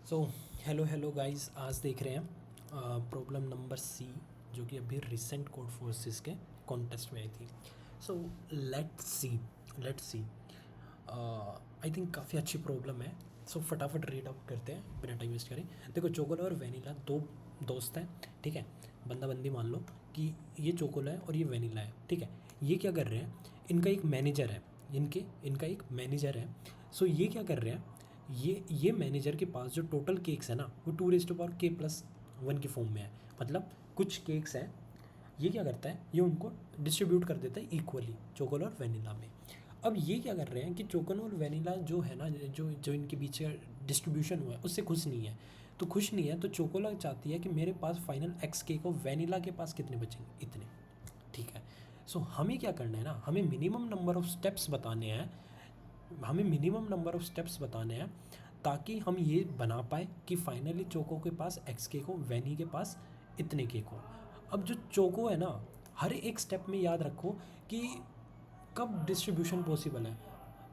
So hello guys, आज देख रहे हैं प्रॉब्लम नंबर सी, जो कि अभी रिसेंट कोड फोर्सेस के कॉन्टेस्ट में आई थी। So let's see I think काफ़ी अच्छी प्रॉब्लम है। सो फटाफट रीड आउट करते हैं बिना टाइम वेस्ट करें। देखो, चोकोला और वेनिला दो दोस्त हैं, ठीक है। बंदा बंदी मान लो कि ये चोकोला है और ये वेनिला है, ठीक है। ये क्या कर रहे हैं, इनका एक मैनेजर है, इनका एक मैनेजर है। सो ये क्या कर रहे हैं, ये मैनेजर के पास जो टोटल केक्स है ना, वो 2⁻k+1 की फॉर्म में है। मतलब कुछ केक्स हैं, ये क्या करता है, ये उनको डिस्ट्रीब्यूट कर देता है इक्वली चोकोला और वेनिला में। अब ये क्या कर रहे हैं कि चोकोला और वेनिला जो है ना, जो जो इनके बीच डिस्ट्रीब्यूशन हुआ है, उससे खुश नहीं है। तो खुश नहीं है तो चोकोला चाहती है कि मेरे पास फाइनल एक्स केक और वेनिला के पास कितने बचेंगे, इतने, ठीक है। सो हमें क्या करना है ना, हमें मिनिमम नंबर ऑफ स्टेप्स बताने हैं, ताकि हम ये बना पाए कि फाइनली चोको के पास एक्स केक हो, वैनी के पास इतने केक हो। अब जो चोको है ना, हर एक स्टेप में याद रखो कि कब डिस्ट्रीब्यूशन पॉसिबल है।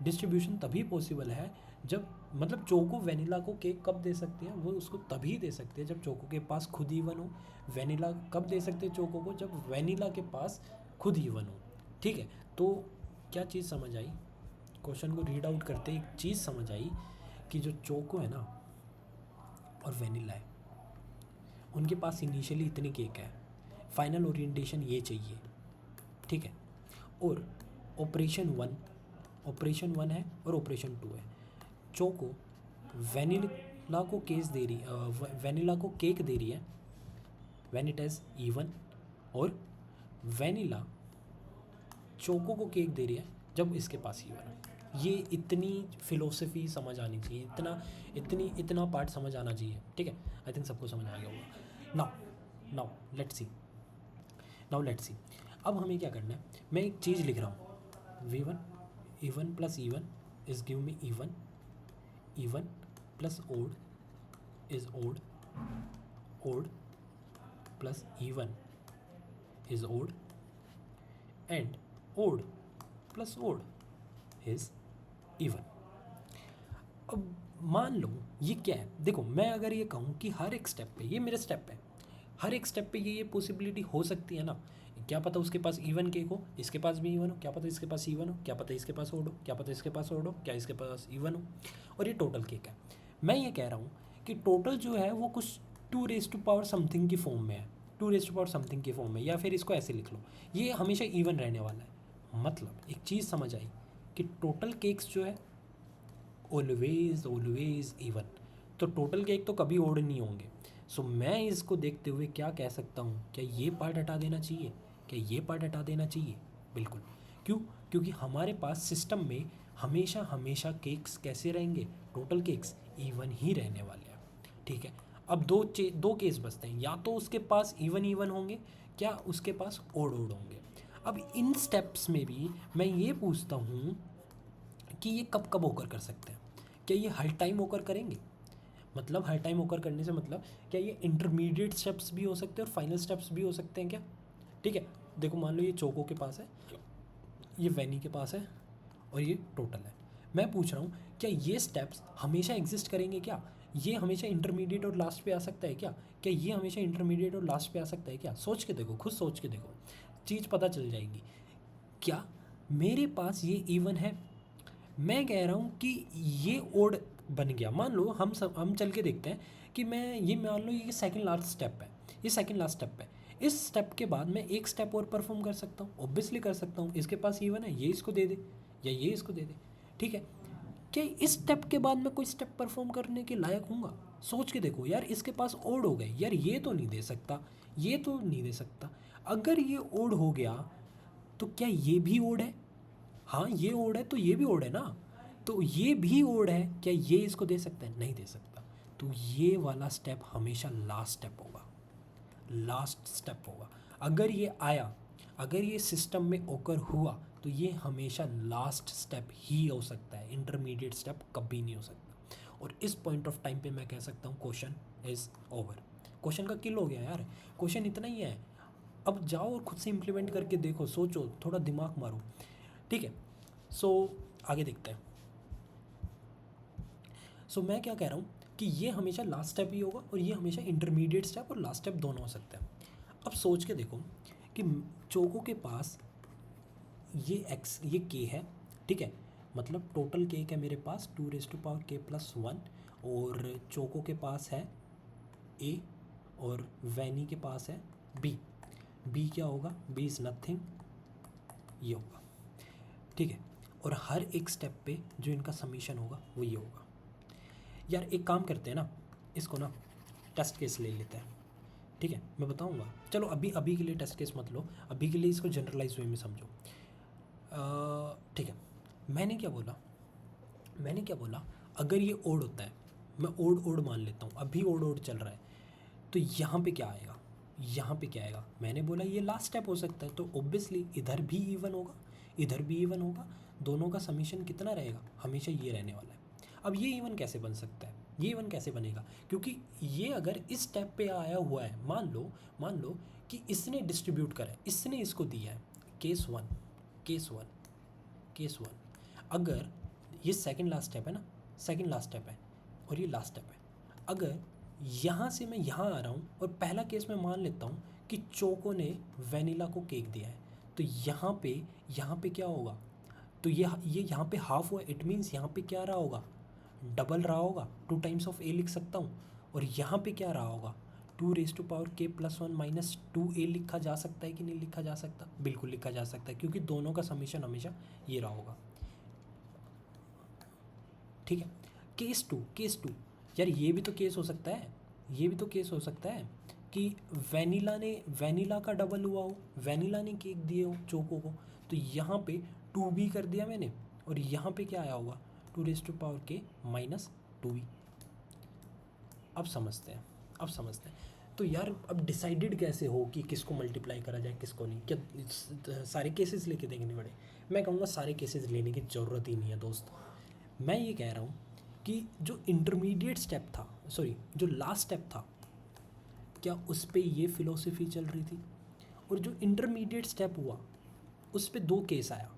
डिस्ट्रीब्यूशन तभी पॉसिबल है जब, मतलब चोको वेनिला को केक कब दे सकती है, वो उसको तभी दे सकते हैं जब चोको के पास खुद इवन हो। वेनिला कब दे सकते हैं चोको को, जब वेनिला के पास खुद इवन हो, ठीक है। तो क्या चीज़ समझ आई, क्वेश्चन को रीड आउट करते एक चीज़ समझ आई कि जो चोको है ना और वेनिला है, उनके पास इनिशियली इतने केक है, फाइनल ओरिएंटेशन ये चाहिए, ठीक है। और ऑपरेशन वन है और ऑपरेशन 2 है। चोको वेनिला को वेनिला को केक दे रही है व्हेन इट इज़ इवन, और वेनिला चोको को केक दे रही है जब इसके पास इवन है। ये इतनी फिलोसफी समझ आनी चाहिए, इतना पार्ट समझ आना चाहिए, ठीक है। आई थिंक सबको समझ आ गया होगा। Now let's see. अब हमें क्या करना है, मैं एक चीज़ लिख रहा हूँ, V1 even plus even is give me even, even plus odd is odd, odd plus even is odd, and odd plus odd is even. अब मान लो ये क्या है, देखो मैं अगर ये कहूँ कि हर एक स्टेप पे, ये मेरे स्टेप है, हर एक स्टेप पे ये पॉसिबिलिटी हो सकती है ना। क्या पता उसके पास इवन केक हो, इसके पास भी इवन हो, क्या पता इसके पास इवन हो, क्या पता इसके पास ओड हो, क्या पता इसके पास ओड हो, क्या इसके पास इवन हो, और ये टोटल केक है। मैं ये कह रहा हूँ कि टोटल जो है वो कुछ 2 समथिंग की फॉर्म में है, 2 समथिंग की फॉर्म में, या फिर इसको ऐसे लिख लो, ये हमेशा इवन रहने वाला है। मतलब एक चीज़ समझ आई कि टोटल केक्स जो है ऑलवेज इवन, तो टोटल केक तो कभी ओड नहीं होंगे। सो मैं इसको देखते हुए क्या कह सकता हूँ, क्या ये पार्ट हटा देना चाहिए, क्या ये पार्ट हटा देना चाहिए, बिल्कुल। क्यों? क्योंकि हमारे पास सिस्टम में हमेशा हमेशा केक्स कैसे रहेंगे, टोटल केक्स इवन ही रहने वाले हैं, ठीक है। अब दो केस बचते हैं, या तो उसके पास इवन इवन होंगे, क्या उसके पास ओड ओड होंगे। अब इन स्टेप्स में भी मैं ये पूछता हूँ कि ये कब कब होकर कर सकते हैं, क्या ये हर टाइम होकर करेंगे, मतलब हर टाइम होकर करने से मतलब क्या ये इंटरमीडिएट स्टेप्स भी हो सकते हैं और फाइनल स्टेप्स भी हो सकते हैं क्या, ठीक है। देखो मान लो ये चोको के पास है, ये वैनी के पास है, और ये टोटल है। मैं पूछ रहा हूँ क्या ये स्टेप्स हमेशा एग्जिस्ट करेंगे, क्या ये हमेशा इंटरमीडिएट और लास्ट पे आ सकता है, क्या ये हमेशा इंटरमीडिएट और लास्ट पे आ सकता है क्या। सोच के देखो, खुद सोच के देखो, चीज़ पता चल जाएगी। क्या मेरे पास ये इवन है, मैं कह रहा हूँ कि ये ओड बन गया। मान लो हम चल के देखते हैं कि मान लो ये सेकंड लास्ट स्टेप है, ये सेकंड लास्ट स्टेप है। इस स्टेप के बाद मैं एक स्टेप और परफॉर्म कर सकता हूँ, ऑब्वियसली कर सकता हूँ। इसके पास इवन है, ये इसको दे दे या ये इसको दे दे, ठीक है। क्या इस स्टेप के बाद मैं कोई स्टेप परफॉर्म करने के लायक हूँगा। सोच के देखो यार, इसके पास ओड हो गए यार, ये तो नहीं दे सकता, ये तो नहीं दे सकता। अगर ये ओड हो गया तो क्या ये भी ओड है, हाँ ये ओड है तो ये भी ओड है ना, तो ये भी ओड है, क्या ये इसको दे सकता है, नहीं दे सकता। तो ये वाला स्टेप हमेशा लास्ट स्टेप होगा, लास्ट स्टेप होगा। अगर ये आया, अगर ये सिस्टम में ओकर हुआ, तो ये हमेशा लास्ट स्टेप ही हो सकता है, इंटरमीडिएट स्टेप कभी नहीं हो सकता। और इस पॉइंट ऑफ टाइम पे मैं कह सकता हूँ क्वेश्चन इज़ ओवर, क्वेश्चन का किल हो गया यार, क्वेश्चन इतना ही है। अब जाओ और खुद से इम्प्लीमेंट करके देखो, सोचो, थोड़ा दिमाग मारो, ठीक है। सो आगे देखते हैं। सो मैं क्या कह रहा हूँ कि ये हमेशा लास्ट स्टेप ही होगा और ये हमेशा इंटरमीडिएट स्टेप और लास्ट स्टेप दोनों हो सकता है। अब सोच के देखो कि चोको के पास ये के है, ठीक है, मतलब टोटल के है मेरे पास 2⁻k+1 और चोको के पास है ए और वैनी के पास है बी। बी क्या होगा? बी इज़ नथिंग, ये होगा, ठीक है। और हर एक स्टेप पे जो इनका समीशन होगा वो ये होगा। यार एक काम करते हैं ना, इसको ना टेस्ट केस ले लेते हैं, ठीक है, मैं बताऊंगा। चलो अभी के लिए टेस्ट केस मत लो, अभी के लिए इसको जनरलाइज वे में समझो, ठीक है। मैंने क्या बोला अगर ये ओड होता है, मैं ओड मान लेता हूँ, अभी ओड चल रहा है, तो यहाँ पे क्या आएगा? मैंने बोला ये लास्ट स्टेप हो सकता है, तो ऑब्वियसली इधर भी इवन होगा, इधर भी इवन होगा, दोनों का समीशन कितना रहेगा? हमेशा ये रहने वाला है। अब ये इवन कैसे बन सकता है? ये इवन कैसे बनेगा? क्योंकि ये अगर इस स्टेप पे आया हुआ है, मान लो कि इसने डिस्ट्रीब्यूट करा है, इसने इसको दिया है केस वन, अगर ये सेकंड लास्ट स्टेप है ना, सेकंड लास्ट स्टेप है और ये लास्ट स्टेप है, अगर यहाँ से मैं यहाँ आ रहा हूँ और पहला केस मैं मान लेता हूँ कि चोको ने वैनिला को केक दिया है, तो यहाँ पे क्या होगा? तो ये यहाँ पे हाफ हुआ, इट मीन्स यहाँ पे क्या रहा होगा? डबल रहा होगा, 2 टाइम्स ऑफ ए लिख सकता हूँ। और यहाँ पे क्या रहा होगा? 2⁻k+1 - 2a लिखा जा सकता है कि नहीं लिखा जा सकता? बिल्कुल लिखा जा सकता है, क्योंकि दोनों का समीशन हमेशा ये रहा होगा, ठीक है। केस टू, यार ये भी तो केस हो सकता है कि वैनिला का डबल हुआ हो, वैनिला ने केक दिए हो चोको को, तो यहाँ पे 2b कर दिया मैंने और यहाँ पे क्या आया होगा? 2⁻k - 2b। अब समझते हैं तो यार अब डिसाइडेड कैसे हो कि किसको मल्टीप्लाई करा जाए किसको नहीं? क्या सारे केसेस लेके देखने पड़े? मैं कहूँगा सारे केसेस लेने की ज़रूरत ही नहीं है दोस्त। मैं ये कह रहा हूँ कि जो इंटरमीडिएट स्टेप था, जो लास्ट स्टेप था, क्या उस पर ये फ़िलोसफी चल रही थी? और जो इंटरमीडिएट स्टेप हुआ उस पर 2 केस आया,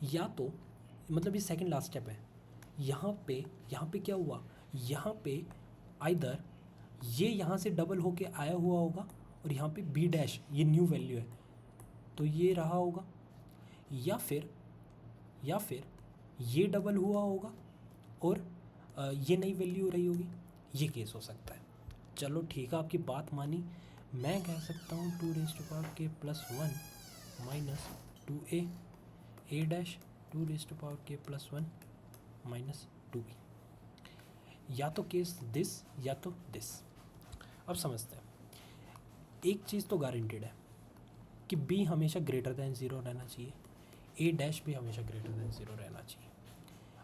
या तो मतलब ये सेकंड लास्ट स्टेप है, यहाँ पे क्या हुआ? यहाँ पे आइदर ये यहाँ से डबल होके आया हुआ होगा और यहाँ पे बी डैश ये न्यू वैल्यू है तो ये रहा होगा, या फिर ये डबल हुआ होगा और ये नई वैल्यू रही होगी। ये केस हो सकता है। चलो ठीक है, आपकी बात मानी। मैं कह सकता हूँ 2⁻k+1 - 2a a dash 2⁻k+1 - 2b, या तो केस दिस या तो दिस। अब समझते हैं, एक चीज़ तो गारंटेड है कि b हमेशा ग्रेटर दैन 0 रहना चाहिए, a डैश भी हमेशा ग्रेटर दैन 0 रहना चाहिए।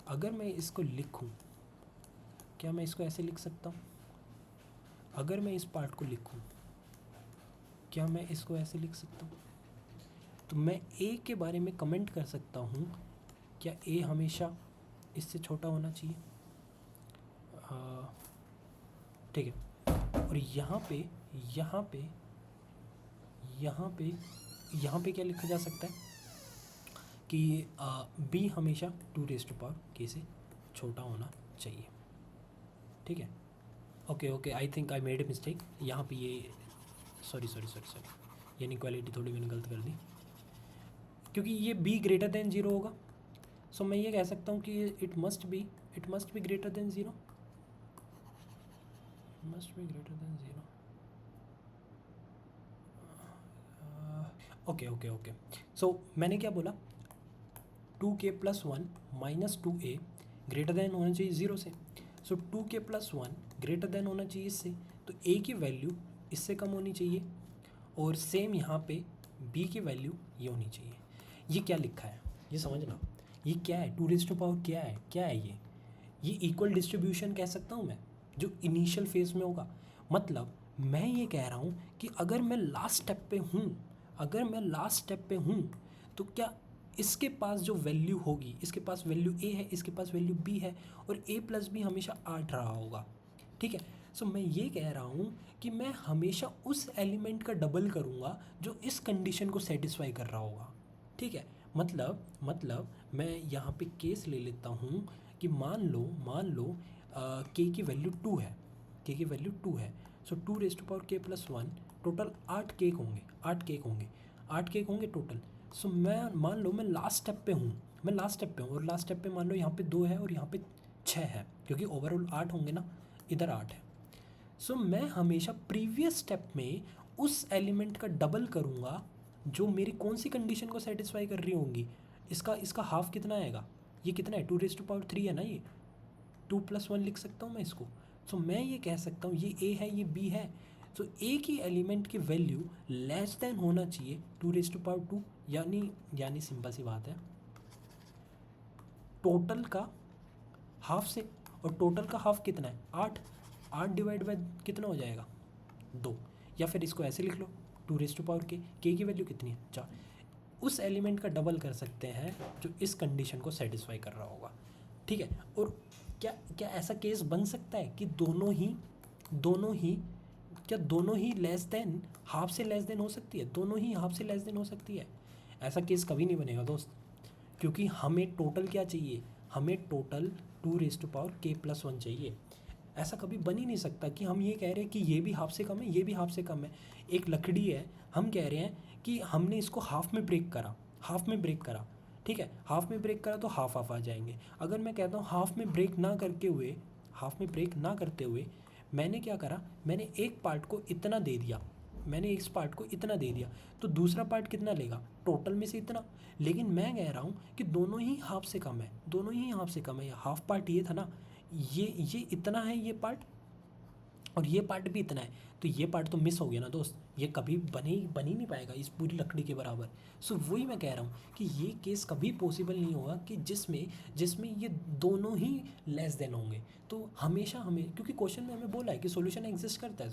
अगर मैं इसको लिखूं, क्या मैं इसको ऐसे लिख सकता हूँ? अगर मैं इस पार्ट को लिखूं, क्या मैं इसको ऐसे लिख सकता हूँ? तो मैं a के बारे में कमेंट कर सकता हूँ, क्या a हमेशा इससे छोटा होना चाहिए? ठीक है। और यहाँ पे क्या लिखा जा सकता है कि b हमेशा 2⁻k से छोटा होना चाहिए, ठीक है। Okay, I think I made a mistake. यहाँ पे ये सॉरी ये इनइक्वालिटी थोड़ी मैंने गलत कर दी, क्योंकि ये b ग्रेटर दैन 0 होगा। सो मैं ये कह सकता हूँ कि it must be greater than 0, okay. So मैंने क्या बोला? 2k+1 - 2a ग्रेटर दैन होना चाहिए 0 से। सो 2k+1 ग्रेटर दैन होना चाहिए इससे, तो a की वैल्यू इससे कम होनी चाहिए और सेम यहाँ पे b की वैल्यू ये होनी चाहिए। ये क्या लिखा है ये समझना, ये क्या है? 2 क्या है ये इक्वल डिस्ट्रीब्यूशन कह सकता हूँ मैं, जो इनिशियल फेज में होगा। मतलब मैं ये कह रहा हूँ कि अगर मैं लास्ट स्टेप पे हूँ तो क्या इसके पास जो वैल्यू होगी, इसके पास वैल्यू a है, इसके पास वैल्यू b है और a + b हमेशा 8 रहा होगा, ठीक है। सो मैं ये कह रहा हूँ कि मैं हमेशा उस एलिमेंट का डबल करूँगा जो इस कंडीशन को सेटिस्फाई कर रहा होगा, ठीक है। मतलब मैं यहाँ पे केस ले लेता हूँ कि मान लो k की वैल्यू 2 है, के की वैल्यू 2 है। सो 2⁻k+1 टोटल 8 केक होंगे, 8 केक होंगे टोटल। सो मैं मान लो मैं लास्ट स्टेप पे हूँ, और लास्ट स्टेप पे मान लो यहाँ पे 2 है और यहाँ पे 6 है, क्योंकि ओवरऑल 8 होंगे ना, इधर 8 है। सो मैं हमेशा प्रीवियस स्टेप में उस एलिमेंट का डबल करूँगा जो मेरी कौन सी कंडीशन को सेटिस्फाई कर रही होंगी। इसका हाफ कितना आएगा, ये कितना है, 2⁻3 है ना, ये 2+1 लिख सकता हूँ मैं इसको। सो मैं ये कह सकता हूँ ये ए है, ये बी है। सो ए की एलिमेंट की वैल्यू लेस देन होना चाहिए 2⁻2, यानी सिंपल सी बात है, टोटल का हाफ से, और टोटल का हाफ कितना है, 8 डिवाइड बाय कितना हो जाएगा, 2। या फिर इसको ऐसे लिख लो, 2⁻k, के की वैल्यू कितनी है, 4। उस एलिमेंट का डबल कर सकते हैं जो इस कंडीशन को सेटिस्फाई कर रहा होगा, ठीक है। और क्या ऐसा केस बन सकता है कि दोनों ही लेस देन, हाफ से लेस देन हो सकती है, दोनों ही हाफ से लेस देन हो सकती है? ऐसा केस कभी नहीं बनेगा दोस्त, क्योंकि हमें टोटल क्या चाहिए, हमें टोटल 2⁻k+1 चाहिए। ऐसा कभी बन ही नहीं सकता कि हम ये कह रहे हैं कि ये भी हाफ से कम है, ये भी हाफ से कम है। एक लकड़ी है, हम कह रहे हैं कि हमने इसको हाफ में ब्रेक करा, ठीक है, हाफ में ब्रेक करा तो हाफ हाफ आ जाएंगे। अगर मैं कहता हूँ हाफ में ब्रेक ना करते हुए मैंने क्या करा, मैंने एक पार्ट को इतना दे दिया, तो दूसरा पार्ट कितना लेगा, टोटल में से इतना। लेकिन मैं कह रहा हूँ कि दोनों ही हाफ से कम है, हाफ पार्ट ये था ना, ये इतना है ये पार्ट, और ये पार्ट भी इतना है, तो ये पार्ट तो मिस हो गया ना दोस्त, ये कभी बन ही नहीं पाएगा इस पूरी लकड़ी के बराबर। सो वही मैं कह रहा हूँ कि ये केस कभी पॉसिबल नहीं होगा कि जिसमें ये दोनों ही लेस देन होंगे। तो हमेशा क्योंकि क्वेश्चन में हमें बोला है कि सॉल्यूशन एग्जिस्ट करता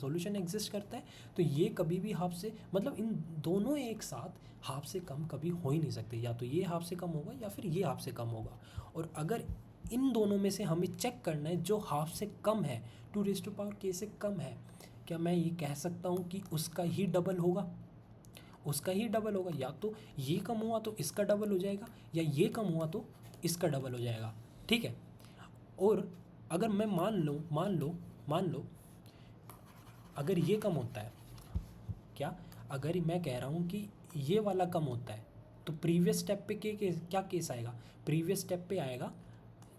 है, तो ये कभी भी हाफ से, मतलब इन दोनों एक साथ हाफ से कम कभी हो ही नहीं सकते, या तो ये हाफ से कम होगा या फिर ये हाफ से कम होगा। और अगर इन दोनों में से हमें चेक करना है जो हाफ से कम है, 2⁻k से कम है, क्या मैं ये कह सकता हूँ कि उसका ही डबल होगा, या तो ये कम हुआ तो इसका डबल हो जाएगा, या ये कम हुआ तो इसका डबल हो जाएगा, ठीक है। और अगर मैं मान लो अगर ये कम होता है, अगर मैं कह रहा हूँ कि ये वाला कम होता है, तो प्रीवियस स्टेप पे क्या केस आएगा, प्रीवियस स्टेप पे आएगा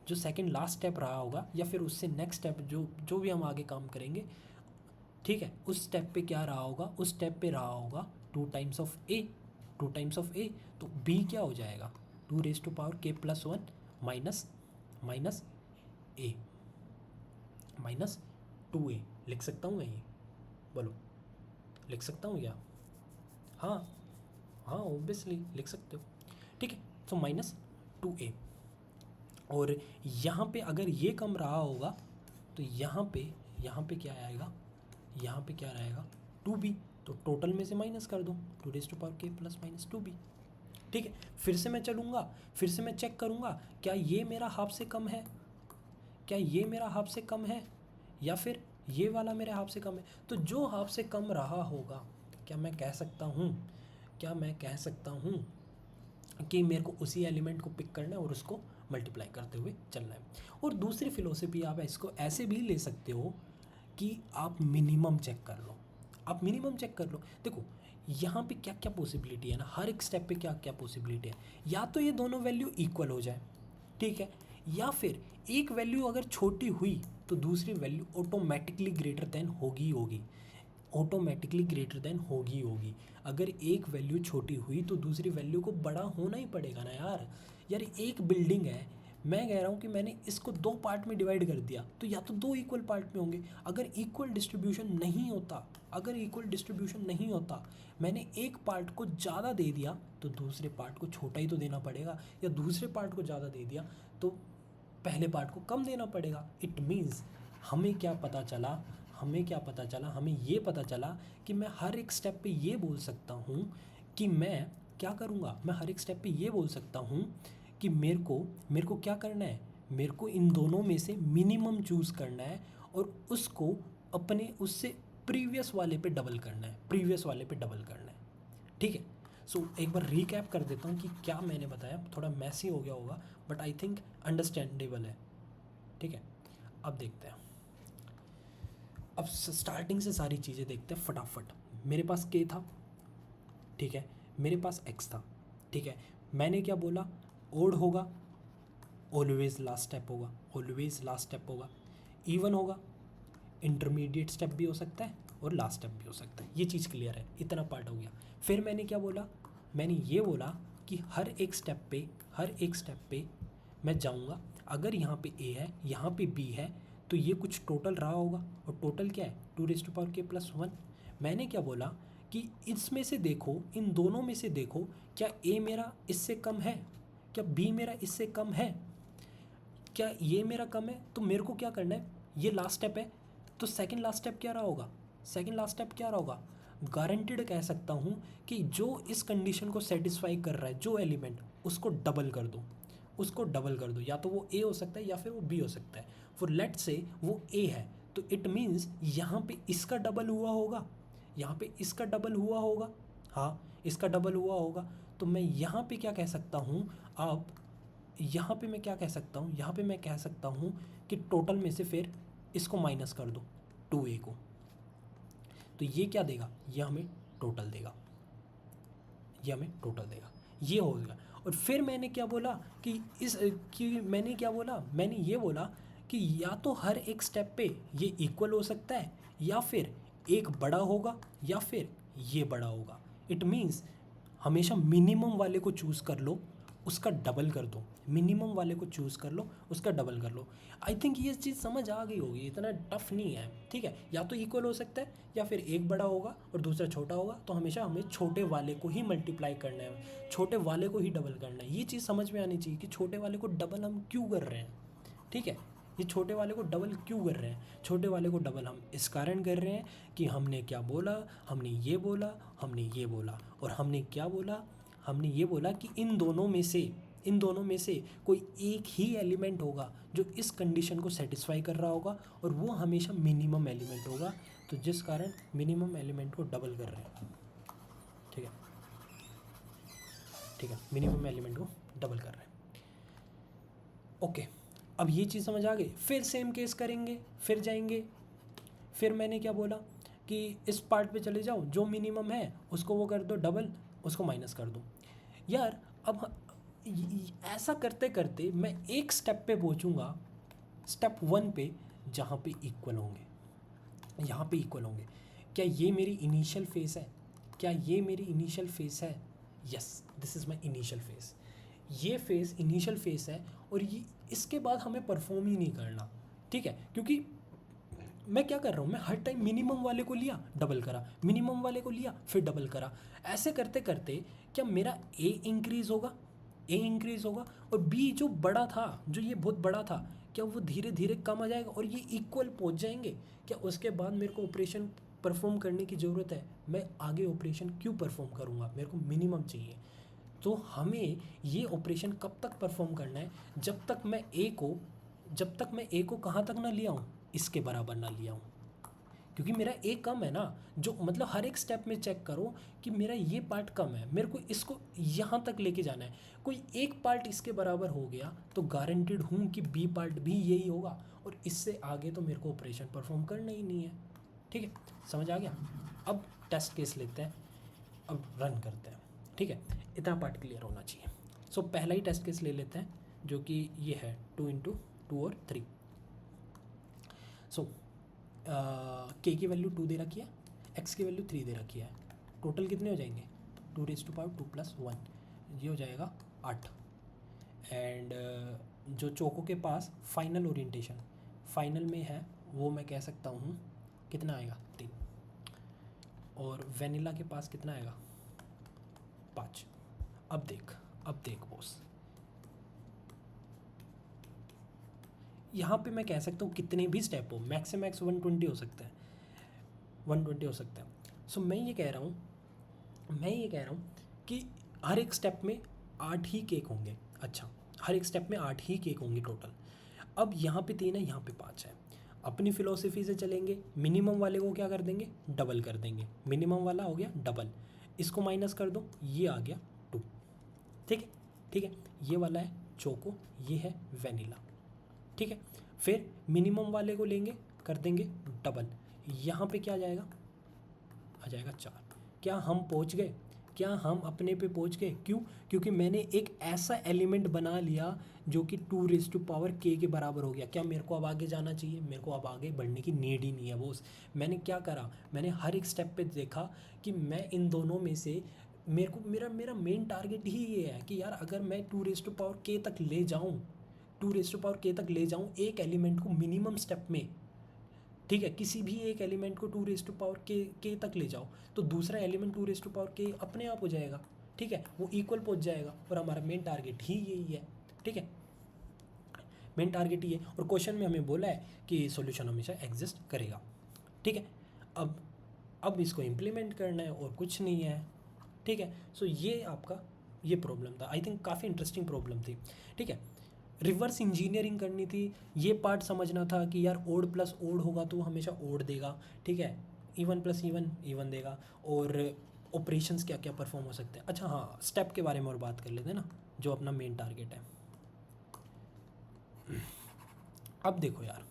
जो सेकंड लास्ट स्टेप रहा होगा, या फिर उससे नेक्स्ट स्टेप जो भी हम आगे काम करेंगे, ठीक है, उस स्टेप पे क्या रहा होगा, उस स्टेप पे रहा होगा 2 टाइम्स ऑफ ए, तो बी क्या हो जाएगा, 2⁻k+1 माइनस ए माइनस 2a। लिख सकता हूँ मैं ये, बोलो लिख सकता हूँ क्या? हाँ ऑब्वियसली लिख सकते हो, ठीक है। तो -2a, और यहाँ पे अगर ये कम रहा होगा तो यहाँ पे क्या आएगा, यहाँ पे क्या रहेगा, 2b। तो टोटल में से माइनस कर दो, 2⁻k + -2b, ठीक है। फिर से मैं चेक करूँगा क्या ये मेरा हाफ से कम है, या फिर ये वाला मेरे हाफ से कम है। तो जो हाफ से कम रहा होगा, क्या मैं कह सकता हूँ कि मेरे को उसी एलिमेंट को पिक करना है और उसको मल्टीप्लाई करते हुए चलना है। और दूसरी फिलोसफी आप इसको ऐसे भी ले सकते हो कि आप मिनिमम चेक कर लो, देखो यहाँ पे क्या क्या पॉसिबिलिटी है ना, हर एक स्टेप पे क्या क्या पॉसिबिलिटी है, या तो ये दोनों वैल्यू इक्वल हो जाए, ठीक है, या फिर एक वैल्यू अगर छोटी हुई तो दूसरी वैल्यू ऑटोमेटिकली ग्रेटर देन होगी। अगर एक वैल्यू छोटी हुई तो दूसरी वैल्यू को बड़ा होना ही पड़ेगा ना यार। एक बिल्डिंग है, मैं कह रहा हूँ कि मैंने इसको 2 पार्ट में डिवाइड कर दिया, तो या तो 2 इक्वल पार्ट में होंगे। अगर इक्वल डिस्ट्रीब्यूशन नहीं होता, मैंने एक पार्ट को ज़्यादा दे दिया तो दूसरे पार्ट को छोटा ही तो देना पड़ेगा, या दूसरे पार्ट को ज़्यादा दे दिया तो पहले पार्ट को कम देना पड़ेगा। इट मीन्स हमें ये पता चला कि मैं हर एक स्टेप पे ये बोल सकता हूँ कि मैं क्या करूँगा, कि मेरे को क्या करना है, मेरे को इन दोनों में से मिनिमम चूज़ करना है और उसको अपने उससे प्रीवियस वाले पे डबल करना है, ठीक है। सो एक बार रीकैप कर देता हूँ कि क्या मैंने बताया, थोड़ा मैसी हो गया होगा बट आई थिंक अंडरस्टैंडेबल है, ठीक है। अब देखते हैं, अब स्टार्टिंग से सारी चीज़ें देखते हैं फटाफट। मेरे पास के था, ठीक है, मेरे पास एक्स था, ठीक है, मैंने क्या बोला, ओड होगा, ऑलवेज लास्ट स्टेप होगा, ऑलवेज लास्ट स्टेप होगा, इवन होगा, इंटरमीडिएट स्टेप भी हो सकता है और लास्ट स्टेप भी हो सकता है। ये चीज़ क्लियर है, इतना पार्ट हो गया। फिर मैंने क्या बोला, मैंने ये बोला कि हर एक स्टेप पे मैं जाऊँगा, अगर यहाँ पे ए है, यहाँ पे बी है, तो ये कुछ टोटल रहा होगा, और टोटल क्या है, 2⁻k+1। मैंने क्या बोला कि इसमें से देखो, इन दोनों में से देखो, क्या ए मेरा इससे कम है, क्या बी मेरा इससे कम है, क्या ये मेरा कम है, तो मेरे को क्या करना है, ये लास्ट स्टेप है, तो सेकंड लास्ट स्टेप क्या रहा होगा, सेकंड लास्ट स्टेप क्या रहा होगा, गारंटीड कह सकता हूँ कि जो इस कंडीशन को सेटिस्फाई कर रहा है, जो एलिमेंट, उसको डबल कर दो, उसको डबल कर दो, या तो वो ए हो सकता है या फिर वो बी हो सकता है। फॉर लेट्स से वो ए है, तो इट मीन्स यहाँ पे इसका डबल हुआ होगा, यहाँ पे इसका डबल हुआ होगा, हाँ इसका डबल हुआ होगा, तो मैं यहाँ पे क्या कह सकता हूँ, अब यहाँ पे मैं क्या कह सकता हूँ, यहाँ पे मैं कह सकता हूँ कि टोटल में से फिर इसको माइनस कर दो, 2a को, तो ये क्या देगा, ये हमें टोटल देगा, ये हमें टोटल देगा, ये हो गया। और फिर मैंने क्या बोला मैंने क्या बोला, मैंने ये बोला कि या तो हर एक स्टेप पे ये इक्वल हो सकता है, या फिर एक बड़ा होगा, या फिर ये बड़ा होगा। इट मीन्स हमेशा मिनिमम वाले को चूज़ कर लो, उसका डबल कर दो, मिनिमम वाले को चूज़ कर लो, उसका डबल कर लो। आई थिंक ये चीज़ समझ आ गई होगी, इतना टफ नहीं है, ठीक है। या तो इक्वल हो सकता है, या फिर एक बड़ा होगा और दूसरा छोटा होगा, तो हमेशा हमें छोटे वाले को ही मल्टीप्लाई करना है, छोटे वाले को ही डबल करना है। ये चीज़ समझ में आनी चाहिए कि छोटे वाले को डबल हम क्यों कर रहे हैं, ठीक है। ये छोटे वाले को डबल क्यों कर रहे हैं, छोटे वाले को डबल हम इस कारण कर रहे हैं कि हमने क्या बोला, हमने ये बोला, हमने ये बोला, और हमने क्या बोला, हमने ये बोला कि इन दोनों में से कोई एक ही एलिमेंट होगा जो इस कंडीशन को सेटिस्फाई कर रहा होगा, और वो हमेशा मिनिमम एलिमेंट होगा, तो जिस कारण मिनिमम एलिमेंट को डबल कर रहे हैं, ठीक है, ठीक है, मिनिमम एलिमेंट को डबल कर रहे हैं। ओके, अब ये चीज़ समझ आ गई। फिर सेम केस करेंगे, फिर जाएंगे, फिर मैंने क्या बोला कि इस पार्ट पे चले जाओ, जो मिनिमम है उसको वो कर दो डबल, उसको माइनस कर दो। यार अब ऐसा करते करते मैं एक स्टेप पे पहुंचूंगा, स्टेप 1 पे, जहाँ पे इक्वल होंगे, यहाँ पे इक्वल होंगे। क्या ये मेरी इनिशियल फेस है, क्या ये मेरी इनिशियल फेस है, yes this is my initial face, ये फेस इनिशियल फेस है, और ये इसके बाद हमें परफॉर्म ही नहीं करना, ठीक है। क्योंकि मैं क्या कर रहा हूँ, मैं हर टाइम मिनिमम वाले को लिया, डबल करा, मिनिमम वाले को लिया, फिर डबल करा, ऐसे करते करते क्या मेरा ए इंक्रीज़ होगा, ए इंक्रीज़ होगा, और बी जो बड़ा था, जो ये बहुत बड़ा था, क्या वो धीरे धीरे कम आ जाएगा और ये इक्वल पहुँच जाएंगे। क्या उसके बाद मेरे को ऑपरेशन परफॉर्म करने की ज़रूरत है, मैं आगे ऑपरेशन क्यों परफॉर्म करूँगा, मेरे को मिनिमम चाहिए। तो हमें ये ऑपरेशन कब तक परफॉर्म करना है, जब तक मैं ए को कहाँ तक ना लिया हूँ, इसके बराबर ना लिया हूँ, क्योंकि मेरा ए कम है ना, जो मतलब हर एक स्टेप में चेक करो कि मेरा ये पार्ट कम है, मेरे को इसको यहाँ तक लेके जाना है, कोई एक पार्ट इसके बराबर हो गया तो गारंटेड हूँ कि बी पार्ट भी यही होगा, और इससे आगे तो मेरे को ऑपरेशन परफॉर्म करना ही नहीं है, ठीक है, समझ आ गया। अब टेस्ट केस लेते हैं, अब रन करते हैं, ठीक है, इतना पार्ट क्लियर होना चाहिए। सो पहला ही टेस्ट केस ले लेते हैं, जो कि ये है 2 और 3। सो के की वैल्यू 2 दे रखी है, एक्स की वैल्यू 3 दे रखी है, टोटल कितने हो जाएंगे, 2⁻2+1, ये हो जाएगा 8। एंड जो चोको के पास फाइनल ओरिएंटेशन फाइनल में है, वो मैं कह सकता हूँ कितना आएगा, 3, और वेनिला के पास कितना आएगा, 5। अब देख बॉस, यहाँ पे मैं कह सकता हूँ कितने भी स्टेप हो, मैक्स से मैक्स 120 हो सकता है, 120 हो सकता है। सो मैं ये कह रहा हूँ कि हर एक स्टेप में 8 ही केक होंगे, अच्छा हर एक स्टेप में 8 ही केक होंगे टोटल। अब यहाँ पे 3 है, यहाँ पे 5 है, अपनी फ़िलोसफी से चलेंगे, मिनिमम वाले को क्या कर देंगे, डबल कर देंगे, मिनिमम वाला हो गया डबल, इसको माइनस कर दो, ये आ गया 2, ठीक है, ये वाला है चोको, ये है वेनिला, ठीक है। फिर मिनिमम वाले को लेंगे, कर देंगे डबल, यहाँ पे क्या आ जाएगा, आ जाएगा 4। क्या हम पहुँच गए, क्या हम अपने पे पहुँच गए? क्यों? क्योंकि मैंने एक ऐसा एलिमेंट बना लिया जो कि 2⁻k के बराबर हो गया। क्या मेरे को अब आगे जाना चाहिए? मेरे को अब आगे बढ़ने की नीड ही नहीं है वो। मैंने क्या करा, मैंने हर एक स्टेप पे देखा कि मैं इन दोनों में से मेरे को मेरा मेन टारगेट ही ये है कि यार अगर मैं 2⁻k तक ले जाऊँ, 2⁻k तक ले जाऊँ एक एलिमेंट को मिनिमम स्टेप में, ठीक है, किसी भी एक एलिमेंट को 2⁻k तक ले जाओ तो दूसरा एलिमेंट 2⁻k अपने आप हो जाएगा, ठीक है, वो इक्वल पहुंच जाएगा। और हमारा मेन टारगेट ही यही है, ठीक है, मेन टारगेट ही है। और क्वेश्चन में हमें बोला है कि सॉल्यूशन हमेशा एग्जिस्ट करेगा, ठीक है। अब इसको इम्प्लीमेंट करना है और कुछ नहीं है, ठीक है। सो ये आपका ये प्रॉब्लम था, आई थिंक काफ़ी इंटरेस्टिंग प्रॉब्लम थी, ठीक है। रिवर्स इंजीनियरिंग करनी थी, ये पार्ट समझना था कि यार ओड प्लस ओड होगा तो हमेशा ओड देगा, ठीक है, इवन प्लस इवन इवन देगा, और ऑपरेशंस क्या क्या परफॉर्म हो सकते हैं। अच्छा हाँ, स्टेप के बारे में और बात कर लेते हैं ना, जो अपना मेन टारगेट है। अब देखो यार,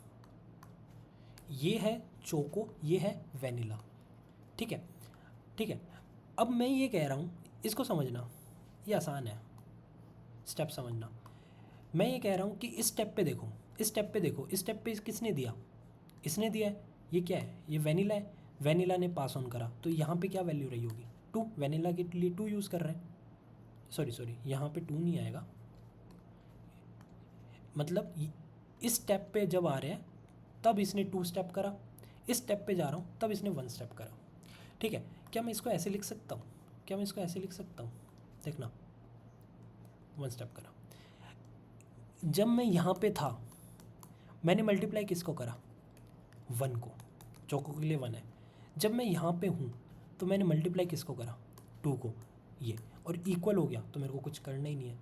ये है चोको, ये है वेनिला, ठीक है, ठीक है। अब मैं ये कह रहा हूँ, इसको समझना, ये आसान है स्टेप समझना। मैं ये कह रहा हूँ कि इस स्टेप पे देखो, इस स्टेप पे देखो, इस स्टेप पे किसने दिया, इसने दिया है। ये क्या है, ये वेनिला है, वेनिला ने पास ऑन करा तो यहाँ पे क्या वैल्यू रही होगी, 2, वेनिला के लिए 2 यूज़ कर रहे हैं, सॉरी यहाँ पे 2 नहीं आएगा, मतलब इस स्टेप पे जब आ रहे हैं तब इसने 2 स्टेप करा, इस स्टेप पे जा रहा हूँ तब इसने 1 स्टेप करा, ठीक है। क्या मैं इसको ऐसे लिख सकता हूँ, क्या मैं इसको ऐसे लिख सकता हूँ, देखना, 1 स्टेप करा। जब मैं यहाँ पे था मैंने मल्टीप्लाई किसको करा, 1 को, चौको के लिए 1 है। जब मैं यहाँ पे हूँ तो मैंने मल्टीप्लाई किसको करा, 2 को, ये, और इक्वल हो गया तो मेरे को कुछ करना ही नहीं है।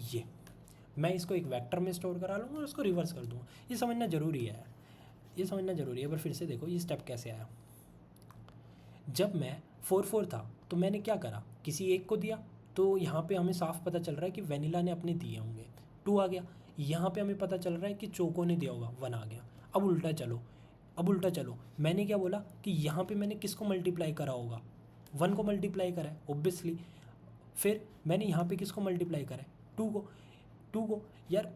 ये मैं इसको एक वेक्टर में स्टोर करा लूँगा और उसको रिवर्स कर दूँगा। ये समझना ज़रूरी है, ये समझना ज़रूरी है। पर फिर से देखो ये स्टेप कैसे आया। जब मैं 4 था तो मैंने क्या करा, किसी एक को दिया, तो यहाँ पे हमें साफ पता चल रहा है कि वेनिला ने अपने दिए होंगे, 2 आ गया। यहाँ पे हमें पता चल रहा है कि चोको ने दिया होगा, 1 आ गया। अब उल्टा चलो, अब उल्टा चलो, मैंने क्या बोला कि यहाँ पे मैंने किसको मल्टीप्लाई करा होगा, 1 को मल्टीप्लाई करा है ऑब्वियसली। फिर मैंने यहाँ पे किसको मल्टीप्लाई करा है, 2 को, 2 को। यार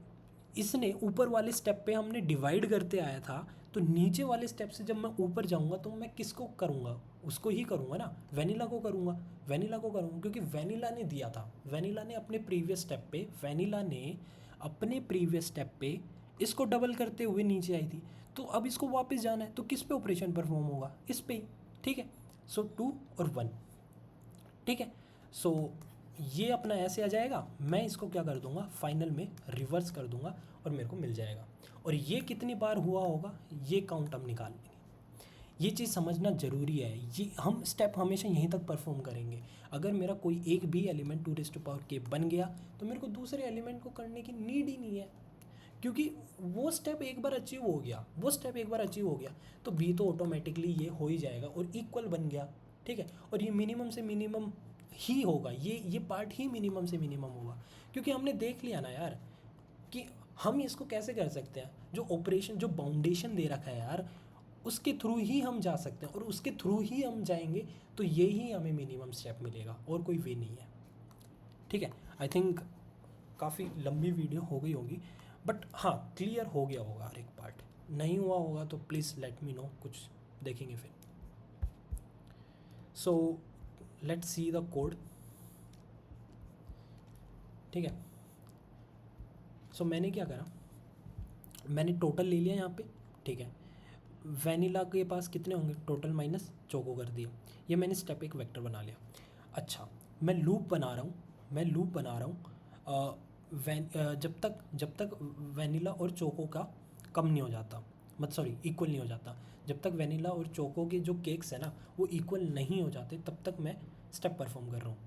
इसने ऊपर वाले स्टेप पे हमने डिवाइड करते आया था, तो नीचे वाले स्टेप से जब मैं ऊपर जाऊंगा तो मैं किसको करूंगा, उसको ही करूंगा ना, वेनिला को करूंगा, वेनिला को करूंगा, क्योंकि वेनिला ने दिया था, वेनिला ने अपने प्रीवियस स्टेप पे, वेनिला ने अपने प्रीवियस स्टेप पे इसको डबल करते हुए नीचे आई थी। तो अब इसको वापस जाना है तो किस पे ऑपरेशन परफॉर्म होगा, इस पे, ठीक है। सो 2 और 1, ठीक है। सो ये अपना ऐसे आ जाएगा, मैं इसको क्या कर दूंगा, फाइनल में रिवर्स कर दूंगा और मेरे को मिल जाएगा। और ये कितनी बार हुआ होगा ये काउंट हम निकाल लेंगे। ये चीज़ समझना ज़रूरी है, ये हम स्टेप हमेशा यहीं तक परफॉर्म करेंगे। अगर मेरा कोई एक भी एलिमेंट 2⁻k बन गया तो मेरे को दूसरे एलिमेंट को करने की नीड ही नहीं है, क्योंकि वो स्टेप एक बार अचीव हो गया, वो स्टेप एक बार अचीव हो गया तो बी तो ऑटोमेटिकली ये हो ही जाएगा और इक्वल बन गया, ठीक है। और ये मिनिमम से मिनिमम ही होगा, ये पार्ट ही मिनिमम से मिनिमम होगा, क्योंकि हमने देख लिया ना यार कि हम इसको कैसे कर सकते हैं। जो ऑपरेशन, जो बाउंडेशन दे रखा है यार, उसके थ्रू ही हम जा सकते हैं, और उसके थ्रू ही हम जाएंगे तो ये ही हमें मिनिमम स्टेप मिलेगा, और कोई वे नहीं है, ठीक है। आई थिंक काफ़ी लंबी वीडियो हो गई होगी, बट हाँ क्लियर हो गया होगा हर एक पार्ट। नहीं हुआ होगा तो प्लीज़ लेट मी नो, कुछ देखेंगे फिर। So let's see the code, ठीक है। सो मैंने क्या करा, मैंने टोटल ले लिया यहाँ पे, ठीक है। वेनिला के पास कितने होंगे, टोटल माइनस चोको कर दिया, ये मैंने स्टेप एक वेक्टर बना लिया। अच्छा मैं लूप बना रहा हूँ, मैं लूप बना रहा हूँ जब तक वेनिला और चोको का कम नहीं हो जाता, इक्वल नहीं हो जाता, जब तक वेनिला और चोको के जो केक्स है ना वो इक्वल नहीं हो जाते तब तक मैं स्टेप परफॉर्म कर रहा हूँ।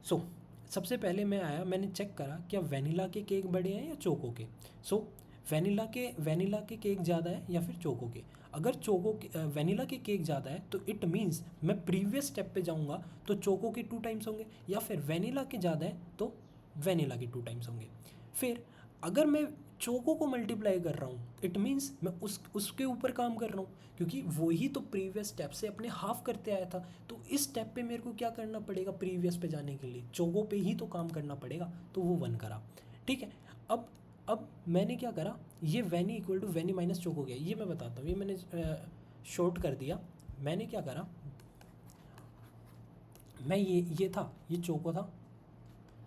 सो सबसे पहले मैं आया, मैंने चेक करा क्या वेनिला के केक बड़े हैं या चोको के। सो वेनिला के केक ज़्यादा है या फिर चोको के। अगर वेनिला के केक ज़्यादा है तो इट मीन्स मैं प्रीवियस स्टेप पे जाऊँगा तो चोको के 2 टाइम्स होंगे, या फिर वेनिला के ज़्यादा है तो वेनिला के 2 टाइम्स होंगे। फिर अगर मैं चोको को मल्टीप्लाई कर रहा हूँ, इट मीन्स मैं उसके ऊपर काम कर रहा हूँ, क्योंकि वही तो प्रीवियस स्टेप से अपने हाफ करते आया था। तो इस स्टेप पे मेरे को क्या करना पड़ेगा, प्रीवियस पे जाने के लिए चोको पे ही तो काम करना पड़ेगा, तो वो 1 करा। ठीक है, अब मैंने क्या करा, ये वैनी equal to Waini minus choco गया, ये मैं बताता हूँ, ये मैंने शॉर्ट कर दिया। मैंने क्या करा, मैं ये था, ये चोको था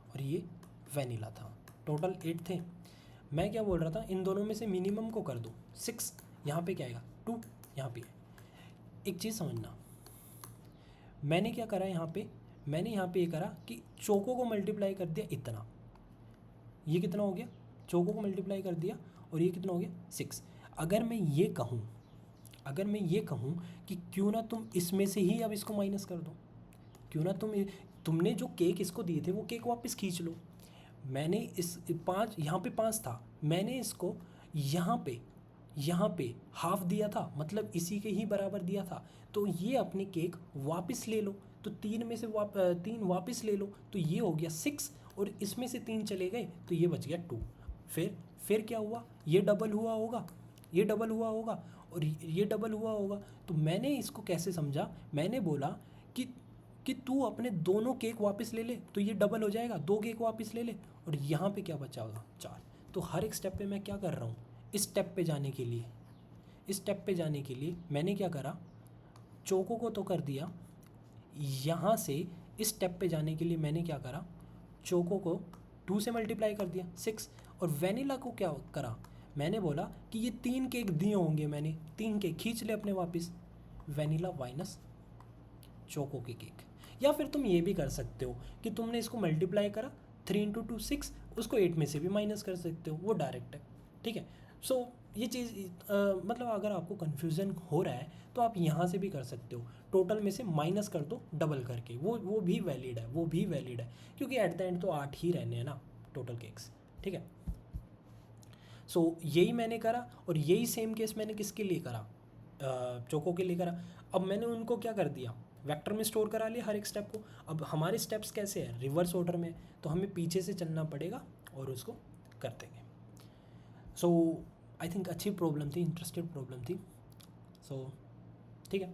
और ये वैनिला था, टोटल 8 थे। मैं क्या बोल रहा था, इन दोनों में से मिनिमम को कर दो 6, यहाँ पे क्या आएगा 2, यहाँ पे एक चीज़ समझना, मैंने क्या करा यहाँ पे, मैंने यहाँ पे ये करा कि चोको को मल्टीप्लाई कर दिया इतना, ये कितना हो गया, चोको को मल्टीप्लाई कर दिया और ये कितना हो गया 6। अगर मैं ये कहूँ कि क्यों ना तुम इसमें से ही अब इसको माइनस कर दो, क्यों ना तुमने जो केक इसको दिए थे वो केक वापस खींच लो। मैंने इस 5, यहाँ पे 5 था, मैंने इसको यहाँ पे हाफ दिया था, मतलब इसी के ही बराबर दिया था, तो ये अपने केक वापस ले लो, तो 3 में से 3 वापस ले लो, तो ये हो गया 6 और इसमें से 3 चले गए तो ये बच गया 2। फिर क्या हुआ, ये डबल हुआ होगा, ये डबल हुआ होगा और ये डबल हुआ होगा। तो मैंने इसको कैसे समझा, मैंने बोला कि तू अपने दोनों केक वापस ले ले, तो ये डबल हो जाएगा, 2 केक वापस ले ले और यहाँ पे क्या बचा होगा 4। तो हर एक स्टेप पे मैं क्या कर रहा हूँ, इस स्टेप पे जाने के लिए मैंने क्या करा, चोको को तो कर दिया, यहाँ से इस स्टेप पे जाने के लिए मैंने क्या करा, चोको को 2 से मल्टीप्लाई कर दिया 6, और वैनिला को क्या करा, मैंने बोला कि ये 3 केक दिए होंगे, मैंने 3 केक खींच ले अपने वापस, वैनिला माइनस चोको के केक। या फिर तुम ये भी कर सकते हो कि तुमने इसको मल्टीप्लाई करा 3 इंटू 2 6, उसको 8 में से भी माइनस कर सकते हो, वो डायरेक्ट है। ठीक है, सो ये चीज़ मतलब अगर आपको कन्फ्यूज़न हो रहा है तो आप यहाँ से भी कर सकते हो, टोटल में से माइनस कर दो डबल करके, वो भी वैलिड है, क्योंकि एट द एंड तो 8 ही रहने हैं ना टोटल केक्स। ठीक है, सो यही मैंने करा और यही सेम केस मैंने किसके लिए करा, चोको के लिए करा। अब मैंने उनको क्या कर दिया, वेक्टर में स्टोर करा लिया हर एक स्टेप को। अब हमारे स्टेप्स कैसे हैं, रिवर्स ऑर्डर में, तो हमें पीछे से चलना पड़ेगा और उसको कर देंगे। सो आई थिंक अच्छी प्रॉब्लम थी, इंटरेस्टेड प्रॉब्लम थी। सो ठीक है।